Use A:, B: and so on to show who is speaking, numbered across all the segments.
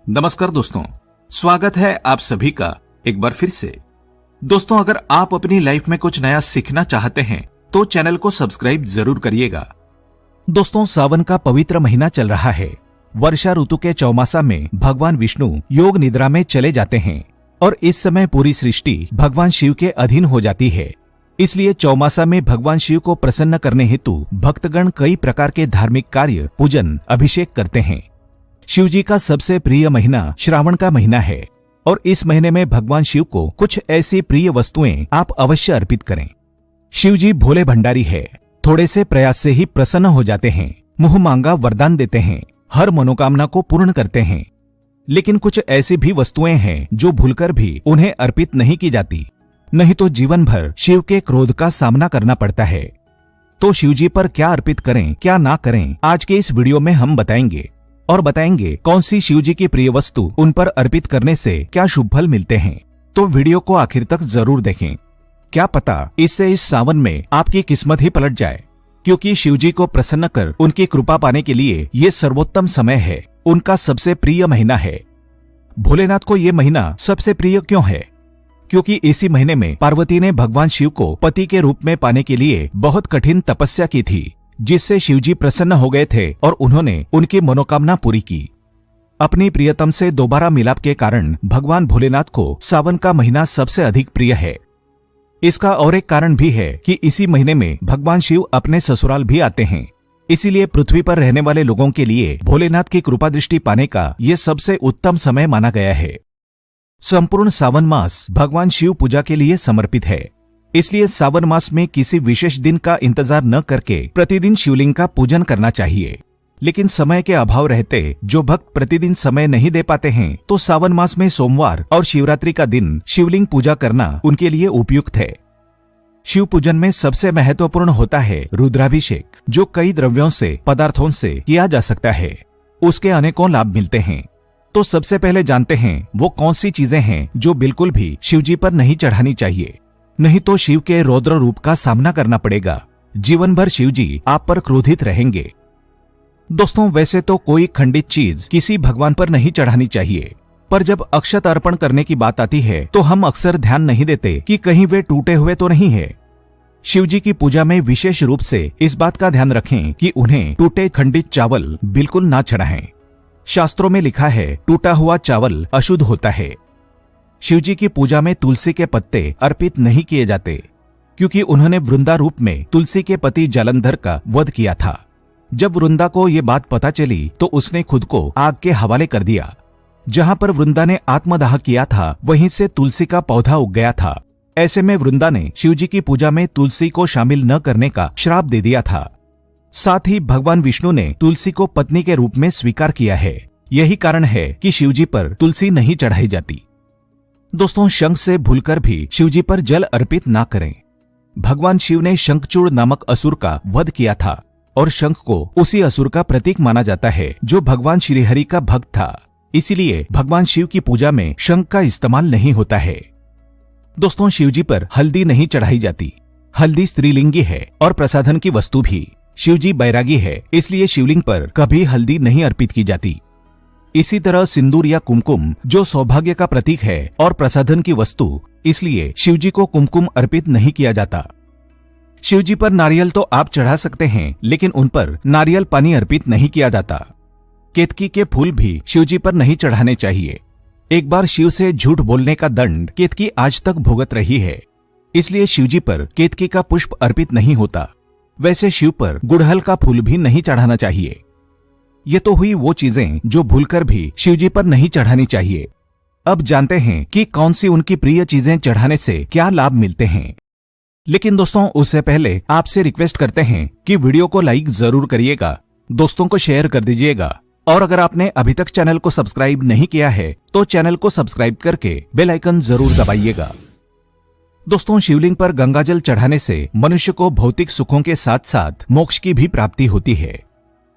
A: नमस्कार दोस्तों, स्वागत है आप सभी का एक बार फिर से। दोस्तों, अगर आप अपनी लाइफ में कुछ नया सीखना चाहते हैं तो चैनल को सब्सक्राइब जरूर करिएगा। दोस्तों, सावन का पवित्र महीना चल रहा है। वर्षा ऋतु के चौमासा में भगवान विष्णु योग निद्रा में चले जाते हैं और इस समय पूरी सृष्टि भगवान शिव के अधीन हो जाती है। इसलिए चौमासा में भगवान शिव को प्रसन्न करने हेतु भक्तगण कई प्रकार के धार्मिक कार्य, पूजन, अभिषेक करते हैं। शिव जी का सबसे प्रिय महीना श्रावण का महीना है और इस महीने में भगवान शिव को कुछ ऐसी प्रिय वस्तुएं आप अवश्य अर्पित करें। शिव जी भोले भंडारी है, थोड़े से प्रयास से ही प्रसन्न हो जाते हैं, मुंह मांगा वरदान देते हैं, हर मनोकामना को पूर्ण करते हैं। लेकिन कुछ ऐसी भी वस्तुएं हैं जो भूलकर भी उन्हें अर्पित नहीं की जाती, नहीं तो जीवन भर शिव के क्रोध का सामना करना पड़ता है। तो शिव जी पर क्या अर्पित करें, क्या ना करें, आज के इस वीडियो में हम बताएंगे और बताएंगे कौन सी शिव जी की प्रिय वस्तु उन पर अर्पित करने से क्या शुभ फल मिलते हैं। तो वीडियो को आखिर तक जरूर देखें, क्या पता इससे इस सावन में आपकी किस्मत ही पलट जाए, क्योंकि शिव जी को प्रसन्न कर उनकी कृपा पाने के लिए ये सर्वोत्तम समय है, उनका सबसे प्रिय महीना है। भोलेनाथ को ये महीना सबसे प्रिय क्यों है? क्योंकि इसी महीने में पार्वती ने भगवान शिव को पति के रूप में पाने के लिए बहुत कठिन तपस्या की थी, जिससे शिवजी प्रसन्न हो गए थे और उन्होंने उनकी मनोकामना पूरी की। अपनी प्रियतम से दोबारा मिलाप के कारण भगवान भोलेनाथ को सावन का महीना सबसे अधिक प्रिय है। इसका और एक कारण भी है कि इसी महीने में भगवान शिव अपने ससुराल भी आते हैं। इसीलिए पृथ्वी पर रहने वाले लोगों के लिए भोलेनाथ की कृपा दृष्टि पाने का ये सबसे उत्तम समय माना गया है। संपूर्ण सावन मास भगवान शिव पूजा के लिए समर्पित है। इसलिए सावन मास में किसी विशेष दिन का इंतजार न करके प्रतिदिन शिवलिंग का पूजन करना चाहिए। लेकिन समय के अभाव रहते जो भक्त प्रतिदिन समय नहीं दे पाते हैं, तो सावन मास में सोमवार और शिवरात्रि का दिन शिवलिंग पूजा करना उनके लिए उपयुक्त है। शिव पूजन में सबसे महत्वपूर्ण होता है रुद्राभिषेक, जो कई द्रव्यों से, पदार्थों से किया जा सकता है। उसके अनेकों लाभ मिलते हैं। तो सबसे पहले जानते हैं वो कौन सी चीजें हैं जो बिल्कुल भी शिवजी पर नहीं चढ़ानी चाहिए, नहीं तो शिव के रौद्र रूप का सामना करना पड़ेगा। जीवन भर शिवजी आप पर क्रोधित रहेंगे। दोस्तों, वैसे तो कोई खंडित चीज किसी भगवान पर नहीं चढ़ानी चाहिए, पर जब अक्षत अर्पण करने की बात आती है तो हम अक्सर ध्यान नहीं देते कि कहीं वे टूटे हुए तो नहीं है। शिवजी की पूजा में विशेष रूप से इस बात का ध्यान रखें कि उन्हें टूटे खंडित चावल बिल्कुल ना चढ़ाएं। शास्त्रों में लिखा है, टूटा हुआ चावल अशुद्ध होता है। शिवजी की पूजा में तुलसी के पत्ते अर्पित नहीं किए जाते, क्योंकि उन्होंने वृंदा रूप में तुलसी के पति जालंधर का वध किया था। जब वृंदा को ये बात पता चली तो उसने खुद को आग के हवाले कर दिया। जहां पर वृंदा ने आत्मदाह किया था, वहीं से तुलसी का पौधा उग गया था। ऐसे में वृंदा ने शिवजी की पूजा में तुलसी को शामिल न करने का श्राप दे दिया था। साथ ही भगवान विष्णु ने तुलसी को पत्नी के रूप में स्वीकार किया है। यही कारण है कि शिवजी पर तुलसी नहीं चढ़ाई जाती। दोस्तों, शंख से भूलकर भी शिवजी पर जल अर्पित ना करें। भगवान शिव ने शंखचूड़ नामक असुर का वध किया था और शंख को उसी असुर का प्रतीक माना जाता है जो भगवान श्रीहरि का भक्त था। इसीलिए भगवान शिव की पूजा में शंख का इस्तेमाल नहीं होता है। दोस्तों, शिवजी पर हल्दी नहीं चढ़ाई जाती। हल्दी स्त्रीलिंगी है और प्रसाधन की वस्तु भी। शिवजी बैरागी है, इसलिए शिवलिंग पर कभी हल्दी नहीं अर्पित की जाती। इसी तरह सिंदूर या कुमकुम जो सौभाग्य का प्रतीक है और प्रसाधन की वस्तु, इसलिए शिवजी को कुमकुम अर्पित नहीं किया जाता। शिवजी पर नारियल तो आप चढ़ा सकते हैं, लेकिन उन पर नारियल पानी अर्पित नहीं किया जाता। केतकी के फूल भी शिवजी पर नहीं चढ़ाने चाहिए। एक बार शिव से झूठ बोलने का दंड केतकी आज तक भुगत रही है, इसलिए शिवजी पर केतकी का पुष्प अर्पित नहीं होता। वैसे शिव पर गुड़हल का फूल भी नहीं चढ़ाना चाहिए। ये तो हुई वो चीजें जो भूलकर भी शिवजी पर नहीं चढ़ानी चाहिए। अब जानते हैं कि कौन सी उनकी प्रिय चीजें चढ़ाने से क्या लाभ मिलते हैं। लेकिन दोस्तों, उससे पहले आपसे रिक्वेस्ट करते हैं कि वीडियो को लाइक जरूर करिएगा, दोस्तों को शेयर कर दीजिएगा और अगर आपने अभी तक चैनल को सब्सक्राइब नहीं किया है तो चैनल को सब्सक्राइब करके बेल आइकन जरूर दबाइएगा। दोस्तों, शिवलिंग पर गंगाजल चढ़ाने से मनुष्य को भौतिक सुखों के साथ साथ मोक्ष की भी प्राप्ति होती है।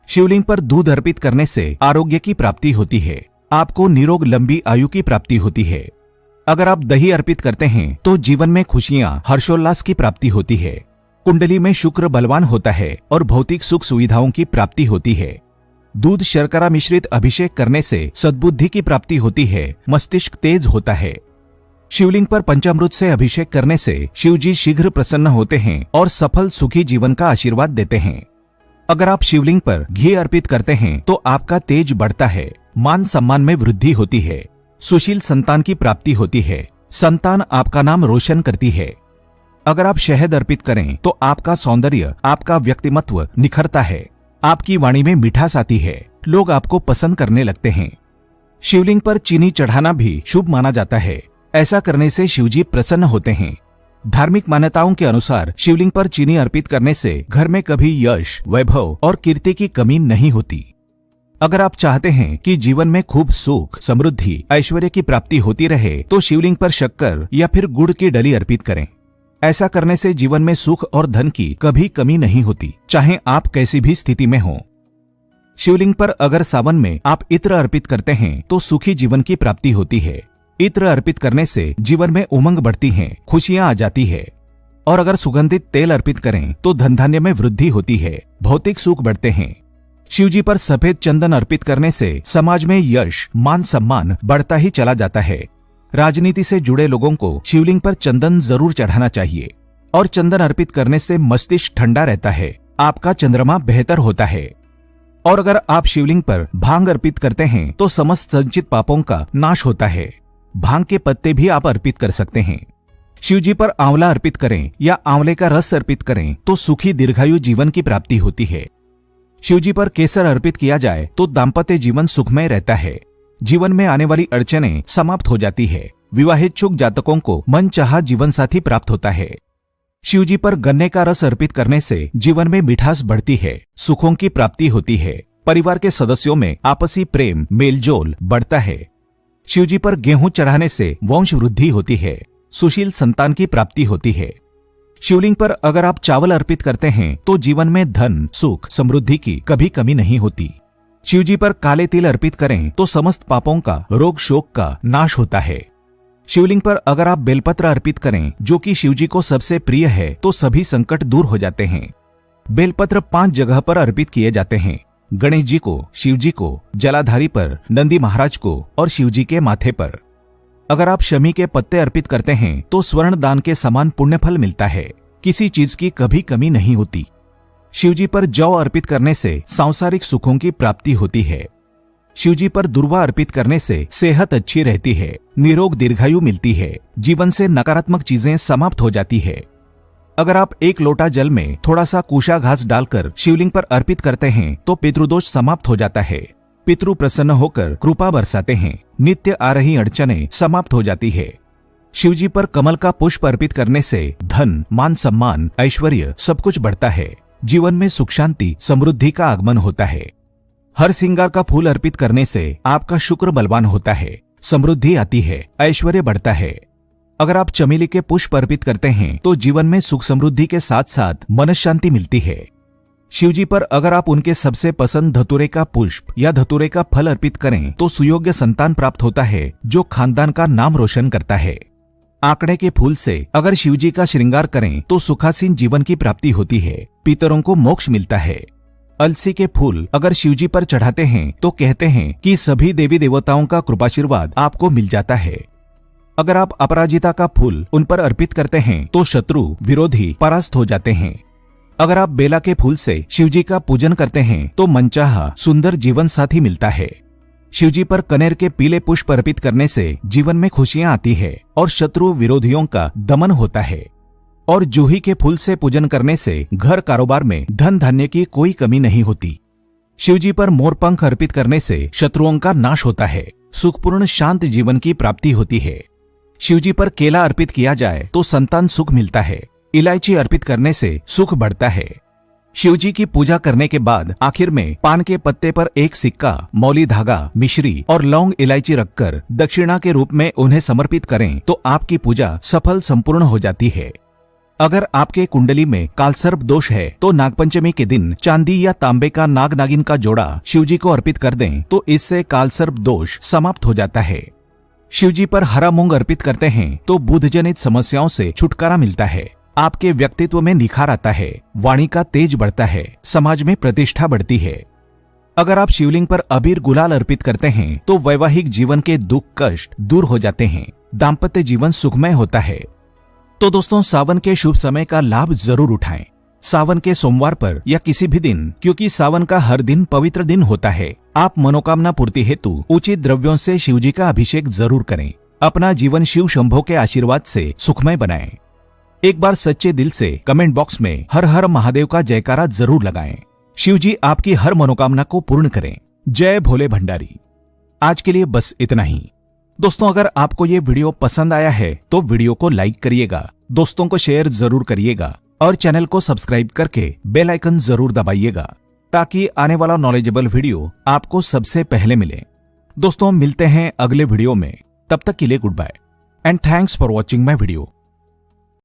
A: शिवलिंग पर दूध अर्पित करने से आरोग्य की प्राप्ति होती है। आपको निरोग लंबी आयु की प्राप्ति होती है। अगर आप दही अर्पित करते हैं तो जीवन में खुशियां, हर्षोल्लास की प्राप्ति होती है। कुंडली में शुक्र बलवान होता है और भौतिक सुख सुविधाओं की प्राप्ति होती है। दूध शर्करा मिश्रित अभिषेक करने से सद्बुद्धि की प्राप्ति होती है, मस्तिष्क तेज होता है। शिवलिंग पर पंचामृत से अभिषेक करने से शिवजी शीघ्र प्रसन्न होते हैं और सफल सुखी जीवन का आशीर्वाद देते हैं। अगर आप शिवलिंग पर घी अर्पित करते हैं तो आपका तेज बढ़ता है, मान सम्मान में वृद्धि होती है, सुशील संतान की प्राप्ति होती है, संतान आपका नाम रोशन करती है। अगर आप शहद अर्पित करें तो आपका सौंदर्य, आपका व्यक्तिमत्व निखरता है, आपकी वाणी में मिठास आती है, लोग आपको पसंद करने लगते हैं। शिवलिंग पर चीनी चढ़ाना भी शुभ माना जाता है। ऐसा करने से शिवजी प्रसन्न होते हैं। धार्मिक मान्यताओं के अनुसार शिवलिंग पर चीनी अर्पित करने से घर में कभी यश, वैभव और कीर्ति की कमी नहीं होती। अगर आप चाहते हैं कि जीवन में खूब सुख, समृद्धि, ऐश्वर्य की प्राप्ति होती रहे तो शिवलिंग पर शक्कर या फिर गुड़ की डली अर्पित करें। ऐसा करने से जीवन में सुख और धन की कभी कमी नहीं होती, चाहे आप कैसी भी स्थिति में हो। शिवलिंग पर अगर सावन में आप इत्र अर्पित करते हैं तो सुखी जीवन की प्राप्ति होती है। इत्र अर्पित करने से जीवन में उमंग बढ़ती है, खुशियां आ जाती है। और अगर सुगंधित तेल अर्पित करें तो धन धान्य में वृद्धि होती है, भौतिक सुख बढ़ते हैं। शिवजी पर सफेद चंदन अर्पित करने से समाज में यश, मान सम्मान बढ़ता ही चला जाता है। राजनीति से जुड़े लोगों को शिवलिंग पर चंदन जरूर चढ़ाना चाहिए और चंदन अर्पित करने से मस्तिष्क ठंडा रहता है, आपका चंद्रमा बेहतर होता है। और अगर आप शिवलिंग पर भांग अर्पित करते हैं तो समस्त संचित पापों का नाश होता है। भांग के पत्ते भी आप अर्पित कर सकते हैं। शिवजी पर आंवला अर्पित करें या आंवले का रस अर्पित करें तो सुखी दीर्घायु जीवन की प्राप्ति होती है। शिवजी पर केसर अर्पित किया जाए तो दाम्पत्य जीवन सुखमय रहता है, जीवन में आने वाली अड़चनें समाप्त हो जाती है, विवाहित जातकों को मनचाहा जीवन साथी प्राप्त होता है। शिवजी पर गन्ने का रस अर्पित करने से जीवन में मिठास बढ़ती है, सुखों की प्राप्ति होती है, परिवार के सदस्यों में आपसी प्रेम मेलजोल बढ़ता है। शिवजी पर गेहूं चढ़ाने से वंश वृद्धि होती है, सुशील संतान की प्राप्ति होती है। शिवलिंग पर अगर आप चावल अर्पित करते हैं तो जीवन में धन, सुख, समृद्धि की कभी कमी नहीं होती। शिवजी पर काले तिल अर्पित करें तो समस्त पापों का, रोग शोक का नाश होता है। शिवलिंग पर अगर आप बेलपत्र अर्पित करें जो कि शिवजी को सबसे प्रिय है तो सभी संकट दूर हो जाते हैं। बेलपत्र 5 जगह पर अर्पित किए जाते हैं, गणेश जी को, शिवजी को, जलाधारी पर, नंदी महाराज को और शिवजी के माथे पर। अगर आप शमी के पत्ते अर्पित करते हैं तो स्वर्ण दान के समान पुण्य फल मिलता है, किसी चीज की कभी कमी नहीं होती। शिवजी पर जौ अर्पित करने से सांसारिक सुखों की प्राप्ति होती है। शिवजी पर दुर्वा अर्पित करने से सेहत अच्छी रहती है, निरोग दीर्घायु मिलती है, जीवन से नकारात्मक चीजें समाप्त हो जाती है। अगर आप 1 लोटा जल में थोड़ा सा कुशा घास डालकर शिवलिंग पर अर्पित करते हैं तो पितृदोष समाप्त हो जाता है, पितृ प्रसन्न होकर कृपा बरसाते हैं, नित्य आ रही अड़चनें समाप्त हो जाती है। शिवजी पर कमल का पुष्प अर्पित करने से धन, मान सम्मान, ऐश्वर्य सब कुछ बढ़ता है, जीवन में सुख शांति समृद्धि का आगमन होता है। हर श्रृंगार का फूल अर्पित करने से आपका शुक्र बलवान होता है, समृद्धि आती है, ऐश्वर्य बढ़ता है। अगर आप चमेली के पुष्प अर्पित करते हैं तो जीवन में सुख समृद्धि के साथ साथ मन शांति मिलती है। शिवजी पर अगर आप उनके सबसे पसंद धतूरे का पुष्प या धतूरे का फल अर्पित करें तो सुयोग्य संतान प्राप्त होता है जो खानदान का नाम रोशन करता है। आंकड़े के फूल से अगर शिवजी का श्रृंगार करें तो सुखासीन जीवन की प्राप्ति होती है, पितरों को मोक्ष मिलता है। अलसी के फूल अगर शिवजी पर चढ़ाते हैं तो कहते हैं कि सभी देवी देवताओं का कृपाशीर्वाद आपको मिल जाता है। अगर आप अपराजिता का फूल उन पर अर्पित करते हैं तो शत्रु, विरोधी परास्त हो जाते हैं। अगर आप बेला के फूल से शिवजी का पूजन करते हैं तो मनचाहा सुंदर जीवन साथी मिलता है। शिवजी पर कनेर के पीले पुष्प अर्पित करने से जीवन में खुशियां आती है और शत्रु विरोधियों का दमन होता है। और जूही के फूल से पूजन करने से घर कारोबार में धन धान्य की कोई कमी नहीं होती। शिवजी पर मोर पंख अर्पित करने से शत्रुओं का नाश होता है, सुखपूर्ण शांत जीवन की प्राप्ति होती है। शिवजी पर केला अर्पित किया जाए तो संतान सुख मिलता है, इलायची अर्पित करने से सुख बढ़ता है। शिवजी की पूजा करने के बाद आखिर में पान के पत्ते पर 1 सिक्का, मौली धागा, मिश्री और लौंग इलायची रखकर दक्षिणा के रूप में उन्हें समर्पित करें तो आपकी पूजा सफल संपूर्ण हो जाती है। अगर आपके कुंडली में कालसर्प दोष है तो नागपंचमी के दिन चांदी या तांबे का नाग नागिन का जोड़ा शिवजी को अर्पित कर दें तो इससे कालसर्प दोष समाप्त हो जाता है। शिवजी पर हरा मूंग अर्पित करते हैं तो बुध जनित समस्याओं से छुटकारा मिलता है, आपके व्यक्तित्व में निखार आता है, वाणी का तेज बढ़ता है, समाज में प्रतिष्ठा बढ़ती है। अगर आप शिवलिंग पर अबीर गुलाल अर्पित करते हैं तो वैवाहिक जीवन के दुख कष्ट दूर हो जाते हैं, दाम्पत्य जीवन सुखमय होता है। तो दोस्तों, सावन के शुभ समय का लाभ जरूर उठाएं। सावन के सोमवार पर या किसी भी दिन, क्योंकि सावन का हर दिन पवित्र दिन होता है। आप मनोकामना पूर्ति हेतु उचित द्रव्यों से शिवजी का अभिषेक जरूर करें। अपना जीवन शिव शंभो के आशीर्वाद से सुखमय बनाएं। एक बार सच्चे दिल से कमेंट बॉक्स में हर हर महादेव का जयकारा जरूर लगाएं। शिवजी आपकी हर मनोकामना को पूर्ण करें। जय भोले भंडारी। आज के लिए बस इतना ही। दोस्तों, अगर आपको ये वीडियो पसंद आया है तो वीडियो को लाइक करिएगा, दोस्तों को शेयर जरूर करिएगा और चैनल को सब्सक्राइब करके बेल आइकन जरूर दबाइएगा ताकि आने वाला नॉलेजेबल वीडियो आपको सबसे पहले मिले। दोस्तों, मिलते हैं अगले वीडियो में। तब तक के लिए goodbye and thanks for watching my video.